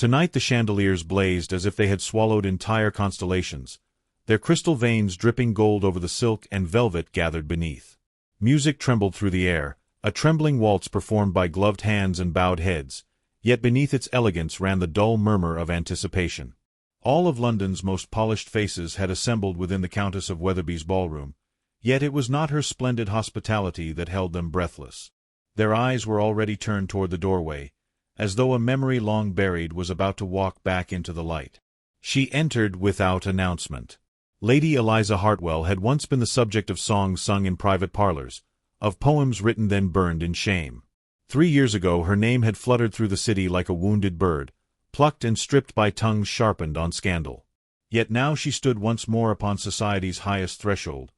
Tonight the chandeliers blazed as if they had swallowed entire constellations, their crystal veins dripping gold over the silk and velvet gathered beneath. Music trembled through the air, a trembling waltz performed by gloved hands and bowed heads, yet beneath its elegance ran the dull murmur of anticipation. All of London's most polished faces had assembled within the Countess of Wetherby's ballroom, yet it was not her splendid hospitality that held them breathless. Their eyes were already turned toward the doorway, as though a memory long buried was about to walk back into the light. She entered without announcement. Lady Eliza Hartwell had once been the subject of songs sung in private parlors, of poems written then burned in shame. 3 years ago her name had fluttered through the city like a wounded bird, plucked and stripped by tongues sharpened on scandal. Yet now she stood once more upon society's highest threshold,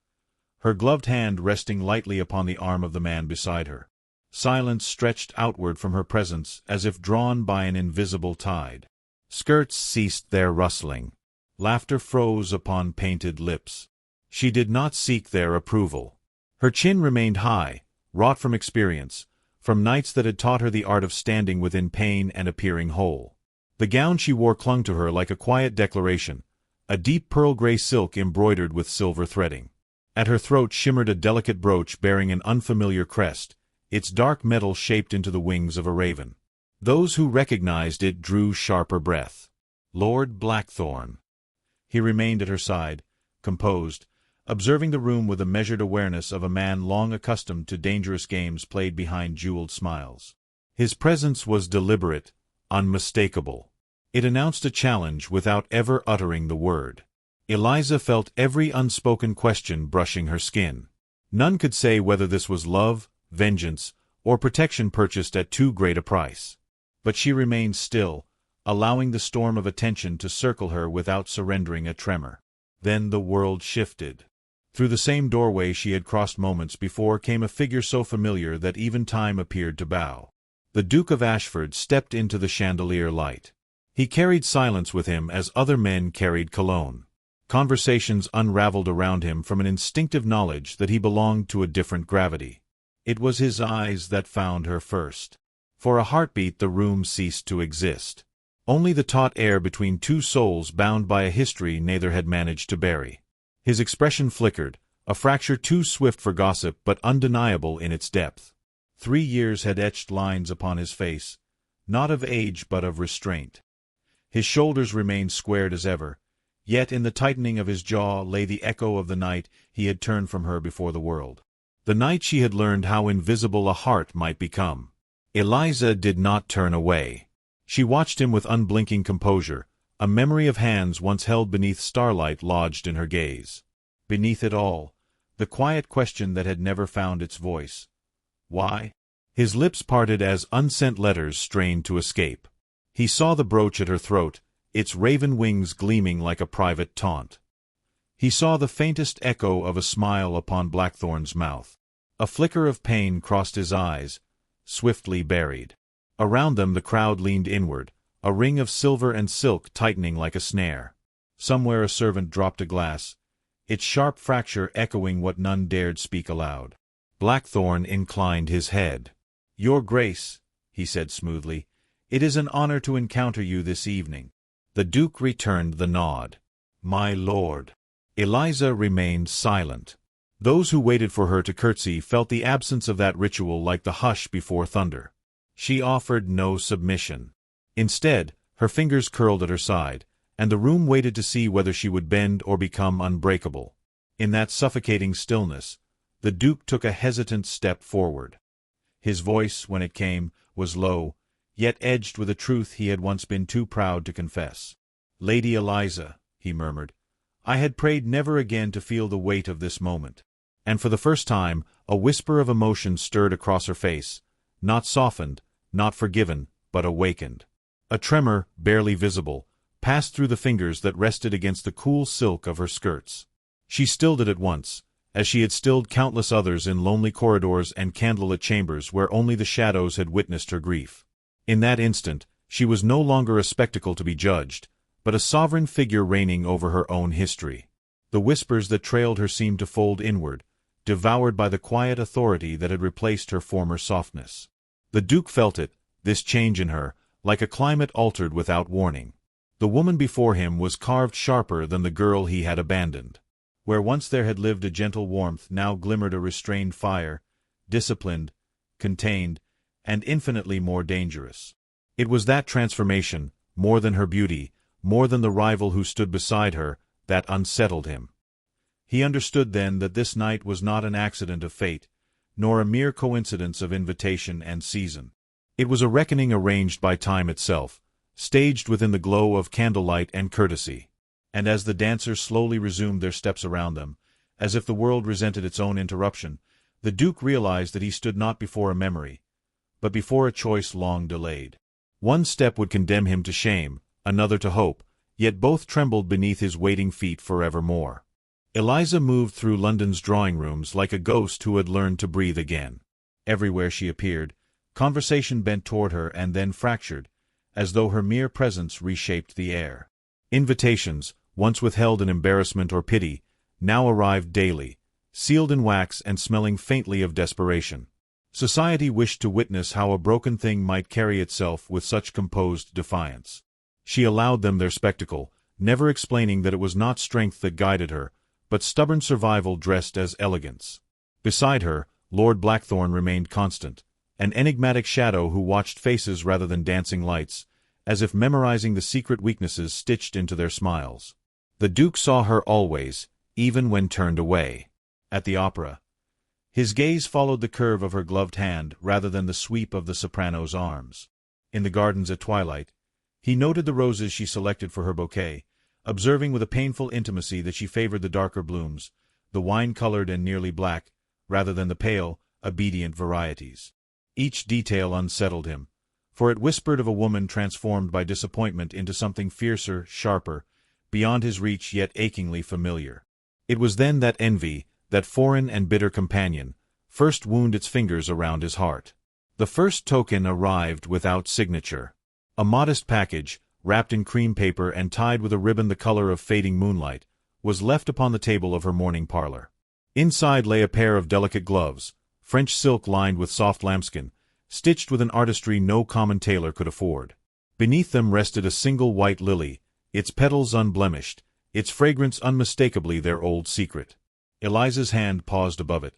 her gloved hand resting lightly upon the arm of the man beside her. Silence stretched outward from her presence as if drawn by an invisible tide. Skirts ceased their rustling. Laughter froze upon painted lips. She did not seek their approval. Her chin remained high, wrought from experience, from nights that had taught her the art of standing within pain and appearing whole. The gown she wore clung to her like a quiet declaration, a deep pearl-gray silk embroidered with silver threading. At her throat shimmered a delicate brooch bearing an unfamiliar crest, its dark metal shaped into the wings of a raven. Those who recognized it drew sharper breath. Lord Blackthorne. He remained at her side, composed, observing the room with the measured awareness of a man long accustomed to dangerous games played behind jeweled smiles. His presence was deliberate, unmistakable. It announced a challenge without ever uttering the word. Eliza felt every unspoken question brushing her skin. None could say whether this was love, vengeance, or protection purchased at too great a price. But she remained still, allowing the storm of attention to circle her without surrendering a tremor. Then the world shifted. Through the same doorway she had crossed moments before came a figure so familiar that even time appeared to bow. The Duke of Ashford stepped into the chandelier light. He carried silence with him as other men carried cologne. Conversations unraveled around him from an instinctive knowledge that he belonged to a different gravity. It was his eyes that found her first. For a heartbeat the room ceased to exist. Only the taut air between two souls bound by a history neither had managed to bury. His expression flickered, a fracture too swift for gossip but undeniable in its depth. 3 years had etched lines upon his face, not of age but of restraint. His shoulders remained squared as ever, yet in the tightening of his jaw lay the echo of the night he had turned from her before the world. The night she had learned how invisible a heart might become. Eliza did not turn away. She watched him with unblinking composure, a memory of hands once held beneath starlight lodged in her gaze. Beneath it all, the quiet question that had never found its voice. Why? His lips parted as unsent letters strained to escape. He saw the brooch at her throat, its raven wings gleaming like a private taunt. He saw the faintest echo of a smile upon Blackthorne's mouth. A flicker of pain crossed his eyes, swiftly buried. Around them the crowd leaned inward, a ring of silver and silk tightening like a snare. Somewhere a servant dropped a glass, its sharp fracture echoing what none dared speak aloud. Blackthorne inclined his head. "Your Grace," he said smoothly, "it is an honor to encounter you this evening." The Duke returned the nod. "My lord." Eliza remained silent. Those who waited for her to curtsy felt the absence of that ritual like the hush before thunder. She offered no submission. Instead, her fingers curled at her side, and the room waited to see whether she would bend or become unbreakable. In that suffocating stillness, the Duke took a hesitant step forward. His voice, when it came, was low, yet edged with a truth he had once been too proud to confess. "Lady Eliza," he murmured, "I had prayed never again to feel the weight of this moment." And for the first time, a whisper of emotion stirred across her face, not softened, not forgiven, but awakened. A tremor, barely visible, passed through the fingers that rested against the cool silk of her skirts. She stilled it at once, as she had stilled countless others in lonely corridors and candlelit chambers where only the shadows had witnessed her grief. In that instant, she was no longer a spectacle to be judged, but a sovereign figure reigning over her own history. The whispers that trailed her seemed to fold inward, devoured by the quiet authority that had replaced her former softness. The Duke felt it, this change in her, like a climate altered without warning. The woman before him was carved sharper than the girl he had abandoned. Where once there had lived a gentle warmth, now glimmered a restrained fire, disciplined, contained, and infinitely more dangerous. It was that transformation, more than her beauty, more than the rival who stood beside her, that unsettled him. He understood then that this night was not an accident of fate, nor a mere coincidence of invitation and season. It was a reckoning arranged by time itself, staged within the glow of candlelight and courtesy. And as the dancers slowly resumed their steps around them, as if the world resented its own interruption, the Duke realized that he stood not before a memory, but before a choice long delayed. One step would condemn him to shame, another to hope, yet both trembled beneath his waiting feet forevermore. Eliza moved through London's drawing-rooms like a ghost who had learned to breathe again. Everywhere she appeared, conversation bent toward her and then fractured, as though her mere presence reshaped the air. Invitations, once withheld in embarrassment or pity, now arrived daily, sealed in wax and smelling faintly of desperation. Society wished to witness how a broken thing might carry itself with such composed defiance. She allowed them their spectacle, never explaining that it was not strength that guided her, but stubborn survival dressed as elegance. Beside her, Lord Blackthorne remained constant, an enigmatic shadow who watched faces rather than dancing lights, as if memorizing the secret weaknesses stitched into their smiles. The Duke saw her always, even when turned away. At the opera, his gaze followed the curve of her gloved hand rather than the sweep of the soprano's arms. In the gardens at twilight, he noted the roses she selected for her bouquet, observing with a painful intimacy that she favored the darker blooms, the wine-colored and nearly black, rather than the pale, obedient varieties. Each detail unsettled him, for it whispered of a woman transformed by disappointment into something fiercer, sharper, beyond his reach yet achingly familiar. It was then that envy, that foreign and bitter companion, first wound its fingers around his heart. The first token arrived without signature. A modest package, wrapped in cream paper and tied with a ribbon the color of fading moonlight, was left upon the table of her morning parlor. Inside lay a pair of delicate gloves, French silk lined with soft lambskin, stitched with an artistry no common tailor could afford. Beneath them rested a single white lily, its petals unblemished, its fragrance unmistakably their old secret. Eliza's hand paused above it,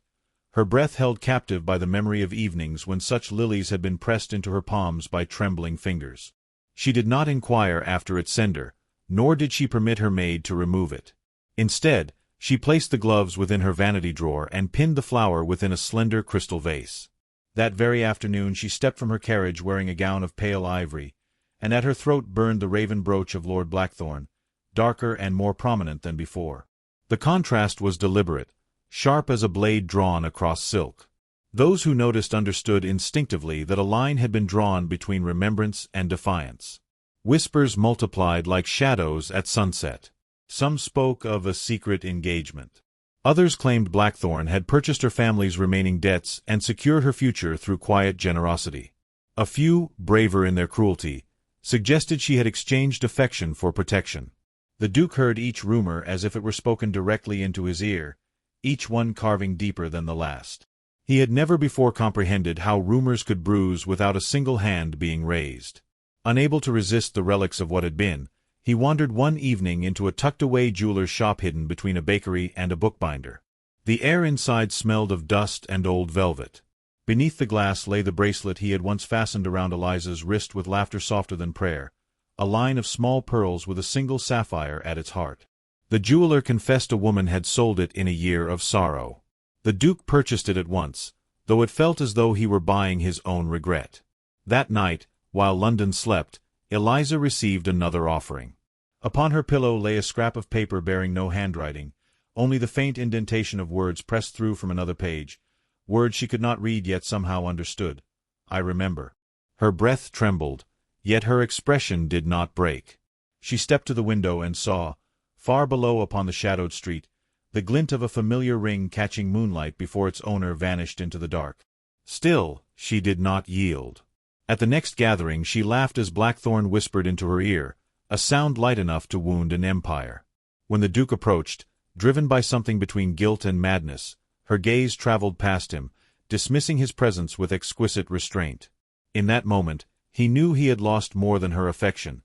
her breath held captive by the memory of evenings when such lilies had been pressed into her palms by trembling fingers. She did not inquire after its sender, nor did she permit her maid to remove it. Instead, she placed the gloves within her vanity drawer and pinned the flower within a slender crystal vase. That very afternoon she stepped from her carriage wearing a gown of pale ivory, and at her throat burned the raven brooch of Lord Blackthorne, darker and more prominent than before. The contrast was deliberate, sharp as a blade drawn across silk. Those who noticed understood instinctively that a line had been drawn between remembrance and defiance. Whispers multiplied like shadows at sunset. Some spoke of a secret engagement. Others claimed Blackthorne had purchased her family's remaining debts and secured her future through quiet generosity. A few, braver in their cruelty, suggested she had exchanged affection for protection. The Duke heard each rumor as if it were spoken directly into his ear, each one carving deeper than the last. He had never before comprehended how rumors could bruise without a single hand being raised. Unable to resist the relics of what had been, he wandered one evening into a tucked-away jeweler's shop hidden between a bakery and a bookbinder. The air inside smelled of dust and old velvet. Beneath the glass lay the bracelet he had once fastened around Eliza's wrist with laughter softer than prayer, a line of small pearls with a single sapphire at its heart. The jeweler confessed a woman had sold it in a year of sorrow. The Duke purchased it at once, though it felt as though he were buying his own regret. That night, while London slept, Eliza received another offering. Upon her pillow lay a scrap of paper bearing no handwriting, only the faint indentation of words pressed through from another page, words she could not read yet somehow understood. "I remember." Her breath trembled, yet her expression did not break. She stepped to the window and saw, far below upon the shadowed street, the glint of a familiar ring catching moonlight before its owner vanished into the dark. Still, she did not yield. At the next gathering she laughed as Blackthorne whispered into her ear, a sound light enough to wound an empire. When the Duke approached, driven by something between guilt and madness, her gaze traveled past him, dismissing his presence with exquisite restraint. In that moment, He knew he had lost more than her affection.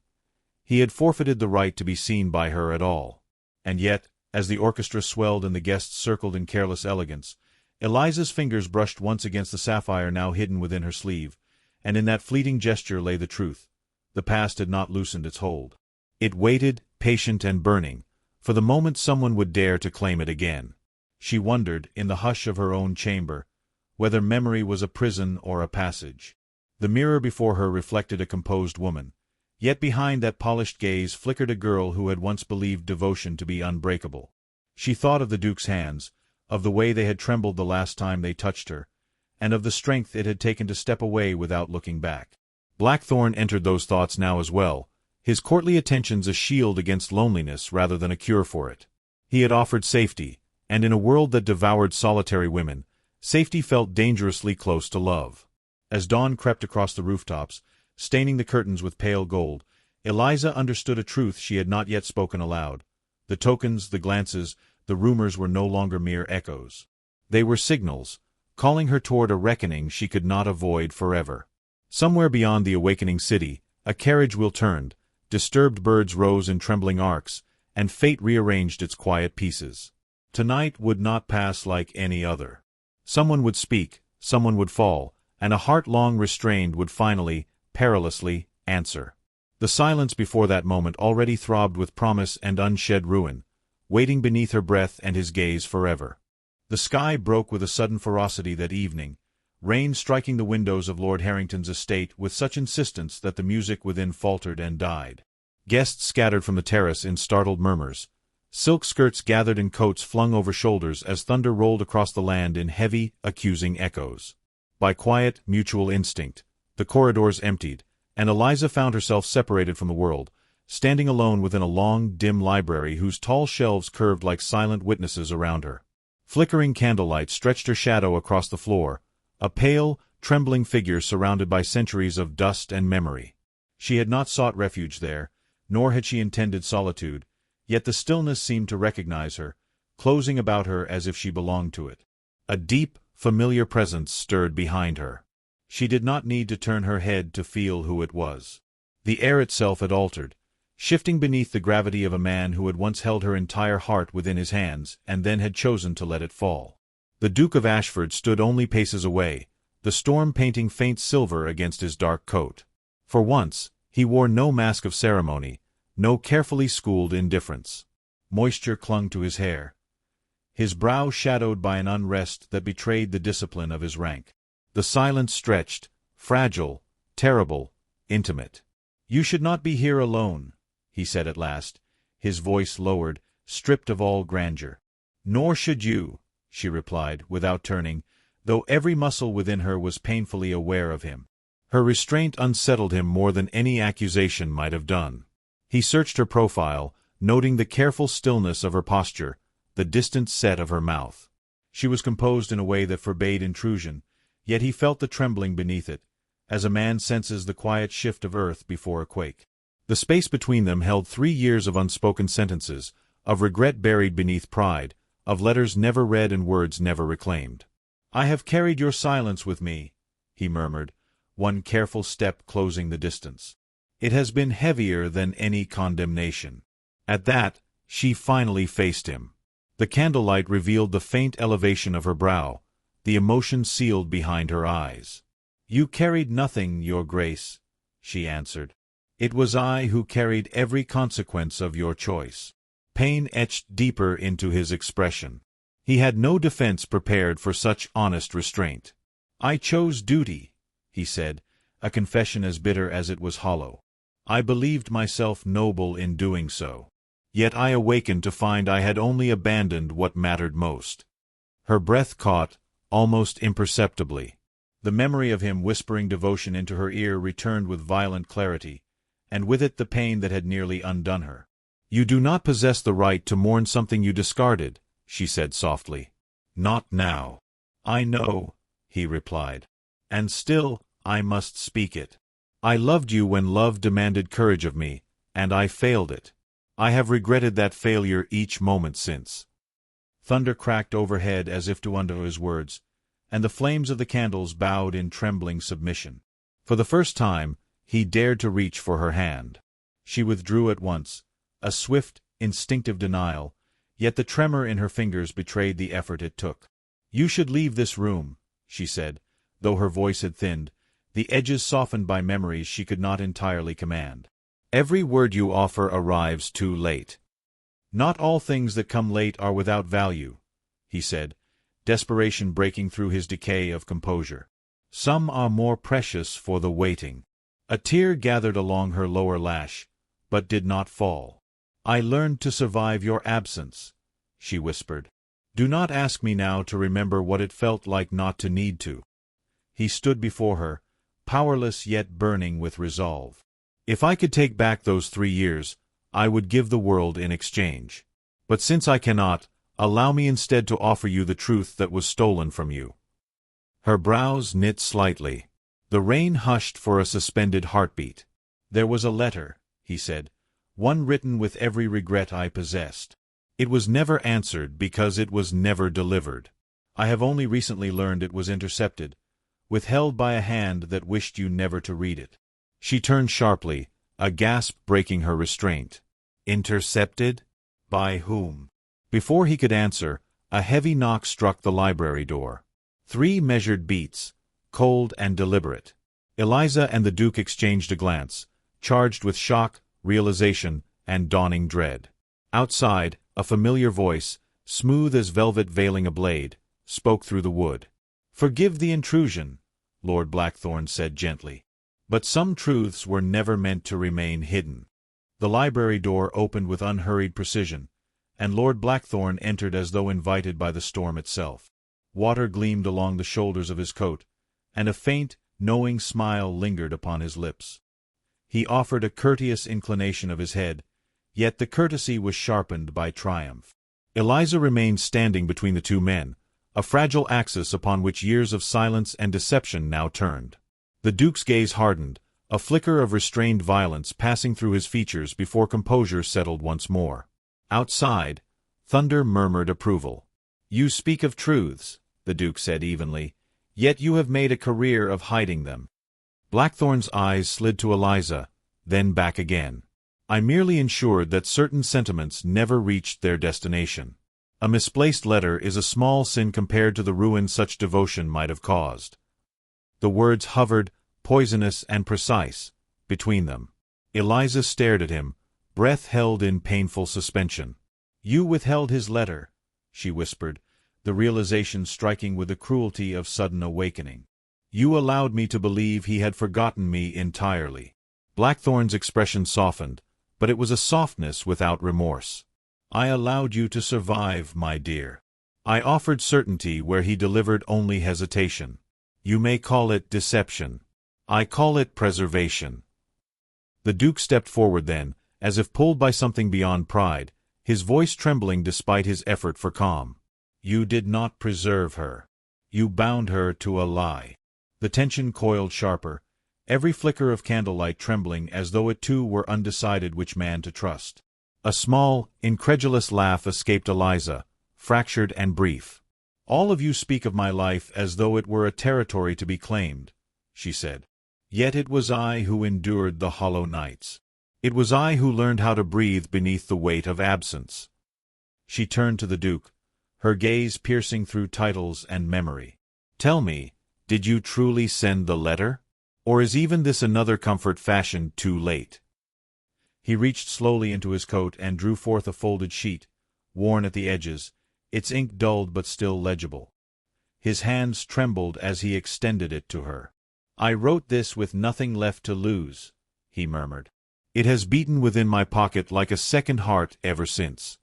He had forfeited the right to be seen by her at all. And yet, as the orchestra swelled and the guests circled in careless elegance, Eliza's fingers brushed once against the sapphire now hidden within her sleeve, and in that fleeting gesture lay the truth. The past had not loosened its hold. It waited, patient and burning, for the moment someone would dare to claim it again. She wondered, in the hush of her own chamber, whether memory was a prison or a passage. The mirror before her reflected a composed woman, yet behind that polished gaze flickered a girl who had once believed devotion to be unbreakable. She thought of the Duke's hands, of the way they had trembled the last time they touched her, and of the strength it had taken to step away without looking back. Blackthorn entered those thoughts now as well, his courtly attentions a shield against loneliness rather than a cure for it. He had offered safety, and in a world that devoured solitary women, safety felt dangerously close to love. As dawn crept across the rooftops, staining the curtains with pale gold, Eliza understood a truth she had not yet spoken aloud. The tokens, the glances, the rumors were no longer mere echoes. They were signals, calling her toward a reckoning she could not avoid forever. Somewhere beyond the awakening city, a carriage wheel turned, disturbed birds rose in trembling arcs, and fate rearranged its quiet pieces. Tonight would not pass like any other. Someone would speak, someone would fall, and a heart long restrained would finally, perilously, answer. The silence before that moment already throbbed with promise and unshed ruin, waiting beneath her breath and his gaze forever. The sky broke with a sudden ferocity that evening, rain striking the windows of Lord Harrington's estate with such insistence that the music within faltered and died. Guests scattered from the terrace in startled murmurs. Silk skirts gathered in coats flung over shoulders as thunder rolled across the land in heavy, accusing echoes. By quiet, mutual instinct, the corridors emptied, and Eliza found herself separated from the world, standing alone within a long, dim library whose tall shelves curved like silent witnesses around her. Flickering candlelight stretched her shadow across the floor, a pale, trembling figure surrounded by centuries of dust and memory. She had not sought refuge there, nor had she intended solitude, yet the stillness seemed to recognize her, closing about her as if she belonged to it. A deep, familiar presence stirred behind her. She did not need to turn her head to feel who it was. The air itself had altered, shifting beneath the gravity of a man who had once held her entire heart within his hands and then had chosen to let it fall. The Duke of Ashford stood only paces away, the storm painting faint silver against his dark coat. For once, he wore no mask of ceremony, no carefully schooled indifference. Moisture clung to his hair, his brow shadowed by an unrest that betrayed the discipline of his rank. The silence stretched, fragile, terrible, intimate. "You should not be here alone," he said at last, his voice lowered, stripped of all grandeur. "Nor should you," she replied, without turning, though every muscle within her was painfully aware of him. Her restraint unsettled him more than any accusation might have done. He searched her profile, noting the careful stillness of her posture, the distant set of her mouth. She was composed in a way that forbade intrusion, yet he felt the trembling beneath it, as a man senses the quiet shift of earth before a quake. The space between them held 3 years of unspoken sentences, of regret buried beneath pride, of letters never read and words never reclaimed. "I have carried your silence with me," he murmured, one careful step closing the distance. "It has been heavier than any condemnation." At that, she finally faced him. The candlelight revealed the faint elevation of her brow, the emotion sealed behind her eyes. "You carried nothing, Your Grace," she answered. "It was I who carried every consequence of your choice." Pain etched deeper into his expression. He had no defense prepared for such honest restraint. "I chose duty," he said, a confession as bitter as it was hollow. "I believed myself noble in doing so. Yet I awakened to find I had only abandoned what mattered most." Her breath caught, almost imperceptibly. The memory of him whispering devotion into her ear returned with violent clarity, and with it the pain that had nearly undone her. "You do not possess the right to mourn something you discarded," she said softly. "Not now." "I know," he replied. "And still, I must speak it. I loved you when love demanded courage of me, and I failed it. I have regretted that failure each moment since." Thunder cracked overhead as if to undo his words, and the flames of the candles bowed in trembling submission. For the first time, He dared to reach for her hand. She withdrew at once, a swift, instinctive denial, yet the tremor in her fingers betrayed the effort it took. "You should leave this room," she said, though her voice had thinned, the edges softened by memories she could not entirely command. "Every word you offer arrives too late." "Not all things that come late are without value," he said, desperation breaking through his decay of composure. "Some are more precious for the waiting." A tear gathered along her lower lash, but did not fall. "I learned to survive your absence," she whispered. "Do not ask me now to remember what it felt like not to need to." He stood before her, powerless yet burning with resolve. "If I could take back those 3 years, I would give the world in exchange. But since I cannot, allow me instead to offer you the truth that was stolen from you." Her brows knit slightly. The rain hushed for a suspended heartbeat. "There was a letter," he said, "one written with every regret I possessed. It was never answered because it was never delivered. I have only recently learned it was intercepted, withheld by a hand that wished you never to read it." She turned sharply, a gasp breaking her restraint. "Intercepted? By whom?" Before he could answer, a heavy knock struck the library door. 3 measured beats, cold and deliberate. Eliza and the Duke exchanged a glance, charged with shock, realization, and dawning dread. Outside, a familiar voice, smooth as velvet veiling a blade, spoke through the wood. "Forgive the intrusion," Lord Blackthorne said gently. "But some truths were never meant to remain hidden." The library door opened with unhurried precision, and Lord Blackthorne entered as though invited by the storm itself. Water gleamed along the shoulders of his coat, and a faint, knowing smile lingered upon his lips. He offered a courteous inclination of his head, yet the courtesy was sharpened by triumph. Eliza remained standing between the 2 men, a fragile axis upon which years of silence and deception now turned. The Duke's gaze hardened, a flicker of restrained violence passing through his features before composure settled once more. Outside, thunder murmured approval. "You speak of truths," the Duke said evenly, "yet you have made a career of hiding them." Blackthorne's eyes slid to Eliza, then back again. "I merely ensured that certain sentiments never reached their destination. A misplaced letter is a small sin compared to the ruin such devotion might have caused." The words hovered, poisonous and precise, between them. Eliza stared at him, breath held in painful suspension. "You withheld his letter," she whispered, the realization striking with the cruelty of sudden awakening. "You allowed me to believe he had forgotten me entirely." Blackthorne's expression softened, but it was a softness without remorse. "I allowed you to survive, my dear. I offered certainty where he delivered only hesitation. You may call it deception. I call it preservation." The Duke stepped forward then, as if pulled by something beyond pride, his voice trembling despite his effort for calm. "You did not preserve her. You bound her to a lie." The tension coiled sharper, every flicker of candlelight trembling as though it too were undecided which man to trust. A small, incredulous laugh escaped Eliza, fractured and brief. "All of you speak of my life as though it were a territory to be claimed," she said. "Yet it was I who endured the hollow nights. It was I who learned how to breathe beneath the weight of absence." She turned to the Duke, her gaze piercing through titles and memory. "Tell me, did you truly send the letter? Or is even this another comfort fashioned too late?" He reached slowly into his coat and drew forth a folded sheet, worn at the edges, its ink dulled but still legible. His hands trembled as he extended it to her. "I wrote this with nothing left to lose," he murmured. "It has beaten within my pocket like a second heart ever since."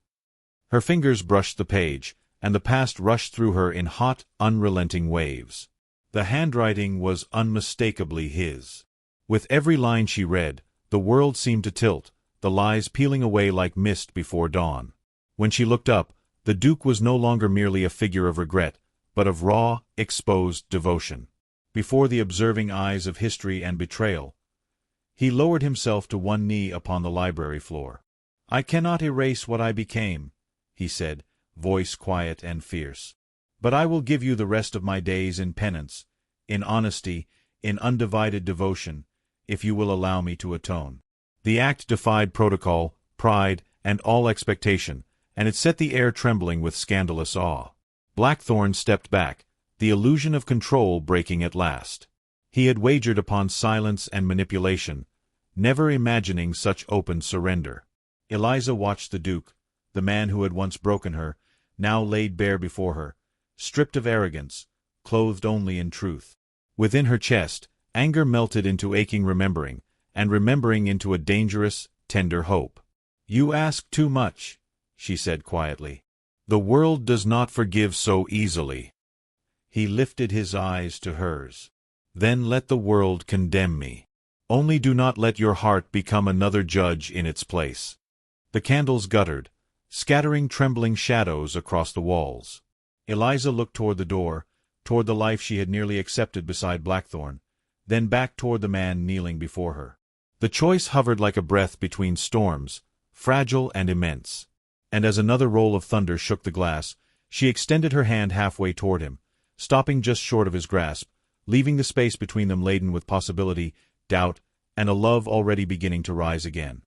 Her fingers brushed the page, and the past rushed through her in hot, unrelenting waves. The handwriting was unmistakably his. With every line she read, the world seemed to tilt, the lies peeling away like mist before dawn. When she looked up, the Duke was no longer merely a figure of regret, but of raw, exposed devotion. Before the observing eyes of history and betrayal, he lowered himself to one knee upon the library floor. "I cannot erase what I became," he said, voice quiet and fierce. "But I will give you the rest of my days in penance, in honesty, in undivided devotion, if you will allow me to atone." The act defied protocol, pride, and all expectation, and it set the air trembling with scandalous awe. Blackthorn stepped back, the illusion of control breaking at last. He had wagered upon silence and manipulation, never imagining such open surrender. Eliza watched the Duke, the man who had once broken her, now laid bare before her, stripped of arrogance, clothed only in truth. Within her chest, anger melted into aching remembering, and remembering into a dangerous, tender hope. "You ask too much," she said quietly. "The world does not forgive so easily." He lifted his eyes to hers. "Then let the world condemn me. Only do not let your heart become another judge in its place." The candles guttered, scattering trembling shadows across the walls. Eliza looked toward the door, toward the life she had nearly accepted beside Blackthorn, then back toward the man kneeling before her. The choice hovered like a breath between storms, fragile and immense. And as another roll of thunder shook the glass, she extended her hand halfway toward him, stopping just short of his grasp, leaving the space between them laden with possibility, doubt, and a love already beginning to rise again.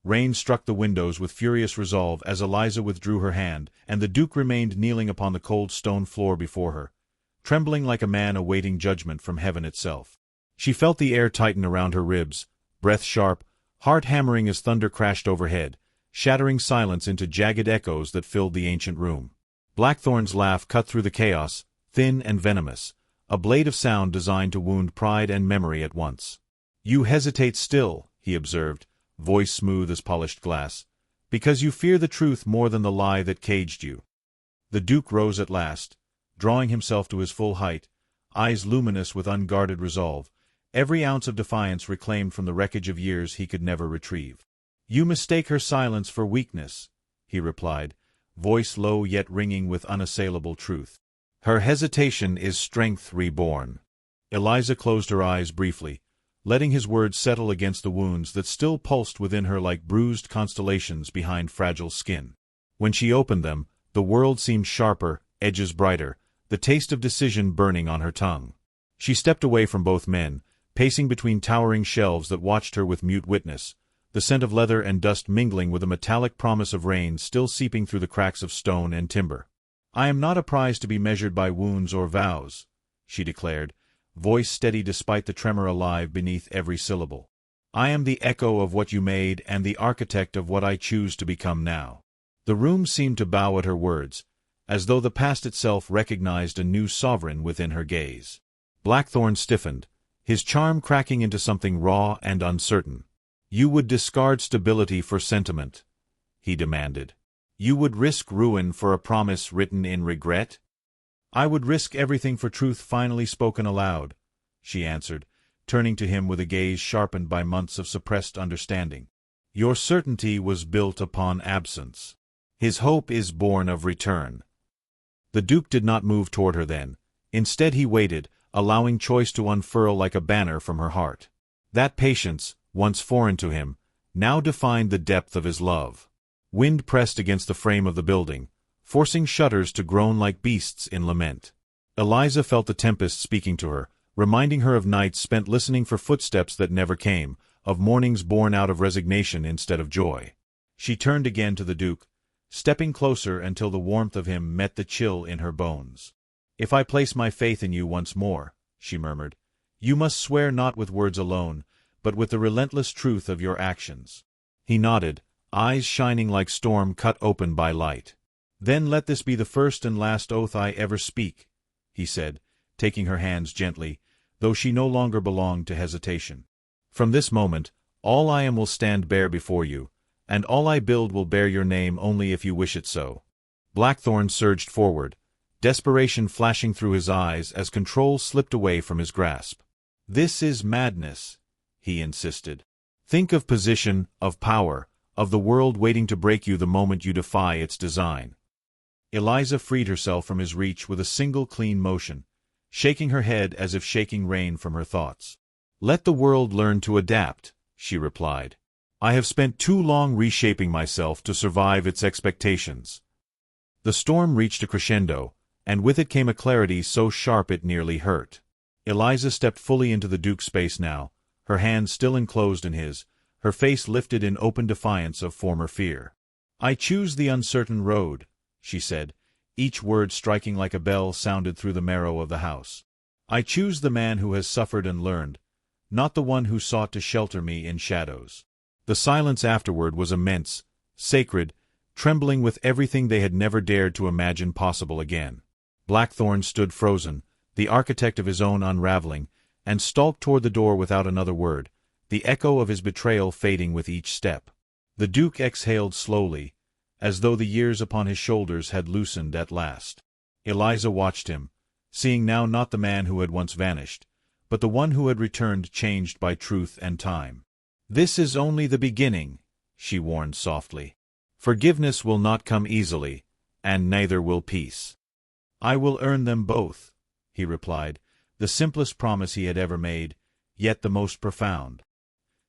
Rain struck the windows with furious resolve as Eliza withdrew her hand, and the Duke remained kneeling upon the cold stone floor before her, trembling like a man awaiting judgment from heaven itself. She felt the air tighten around her ribs, breath sharp, heart hammering as thunder crashed overhead, shattering silence into jagged echoes that filled the ancient room. Blackthorn's laugh cut through the chaos, thin and venomous, a blade of sound designed to wound pride and memory at once. "You hesitate still," he observed, voice smooth as polished glass, "because you fear the truth more than the lie that caged you." The Duke rose at last, drawing himself to his full height, eyes luminous with unguarded resolve, every ounce of defiance reclaimed from the wreckage of years he could never retrieve. "You mistake her silence for weakness," he replied, voice low yet ringing with unassailable truth. "Her hesitation is strength reborn." Eliza closed her eyes briefly, letting his words settle against the wounds that still pulsed within her like bruised constellations behind fragile skin. When she opened them, the world seemed sharper, edges brighter, the taste of decision burning on her tongue. She stepped away from both men, pacing between towering shelves that watched her with mute witness, the scent of leather and dust mingling with a metallic promise of rain still seeping through the cracks of stone and timber. "I am not a prize to be measured by wounds or vows," she declared, voice steady despite the tremor alive beneath every syllable. "I am the echo of what you made and the architect of what I choose to become now." The room seemed to bow at her words, as though the past itself recognized a new sovereign within her gaze. Blackthorn stiffened, his charm cracking into something raw and uncertain. "You would discard stability for sentiment?" he demanded. "You would risk ruin for a promise written in regret?" "I would risk everything for truth finally spoken aloud," she answered, turning to him with a gaze sharpened by months of suppressed understanding. "Your certainty was built upon absence. His hope is born of return." The Duke did not move toward her then. Instead he waited, allowing choice to unfurl like a banner from her heart. That patience, once foreign to him, now defined the depth of his love. Wind pressed against the frame of the building, forcing shutters to groan like beasts in lament. Eliza felt the tempest speaking to her, reminding her of nights spent listening for footsteps that never came, of mornings born out of resignation instead of joy. She turned again to the Duke, stepping closer until the warmth of him met the chill in her bones. "If I place my faith in you once more," she murmured, "you must swear not with words alone, but with the relentless truth of your actions." He nodded, eyes shining like storm cut open by light. "Then let this be the first and last oath I ever speak," he said, taking her hands gently, though she no longer belonged to hesitation. "From this moment, all I am will stand bare before you, and all I build will bear your name only if you wish it so." Blackthorn surged forward, desperation flashing through his eyes as control slipped away from his grasp. "This is madness," he insisted. "Think of position, of power, of the world waiting to break you the moment you defy its design." Eliza freed herself from his reach with a single clean motion, shaking her head as if shaking rain from her thoughts. "Let the world learn to adapt," she replied. "I have spent too long reshaping myself to survive its expectations." The storm reached a crescendo, and with it came a clarity so sharp it nearly hurt. Eliza stepped fully into the Duke's space now, her hand still enclosed in his, her face lifted in open defiance of former fear. "I choose the uncertain road," she said, each word striking like a bell sounded through the marrow of the house. "I choose the man who has suffered and learned, not the one who sought to shelter me in shadows." The silence afterward was immense, sacred, trembling with everything they had never dared to imagine possible again. Blackthorn stood frozen, the architect of his own unraveling, and stalked toward the door without another word, the echo of his betrayal fading with each step. The Duke exhaled slowly, as though the years upon his shoulders had loosened at last. Eliza watched him, seeing now not the man who had once vanished, but the one who had returned changed by truth and time. "This is only the beginning," she warned softly. "Forgiveness will not come easily, and neither will peace." "I will earn them both," he replied, the simplest promise he had ever made, yet the most profound.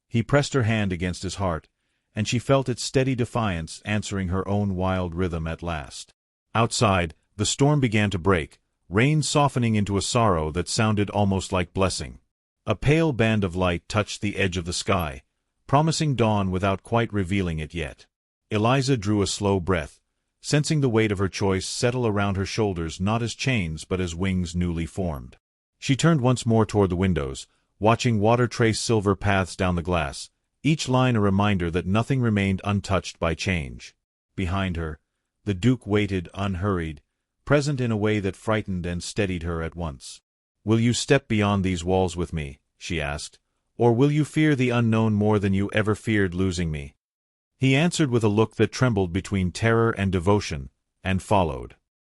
He pressed her hand against his heart, and she felt its steady defiance answering her own wild rhythm at last. Outside, the storm began to break, rain softening into a sorrow that sounded almost like blessing. A pale band of light touched the edge of the sky, promising dawn without quite revealing it yet. Eliza drew a slow breath, sensing the weight of her choice settle around her shoulders not as chains but as wings newly formed. She turned once more toward the windows, watching water trace silver paths down the glass, each line a reminder that nothing remained untouched by change. Behind her, the Duke waited unhurried, present in a way that frightened and steadied her at once. "Will you step beyond these walls with me?" she asked. "Or will you fear the unknown more than you ever feared losing me?" He answered with a look that trembled between terror and devotion, and followed.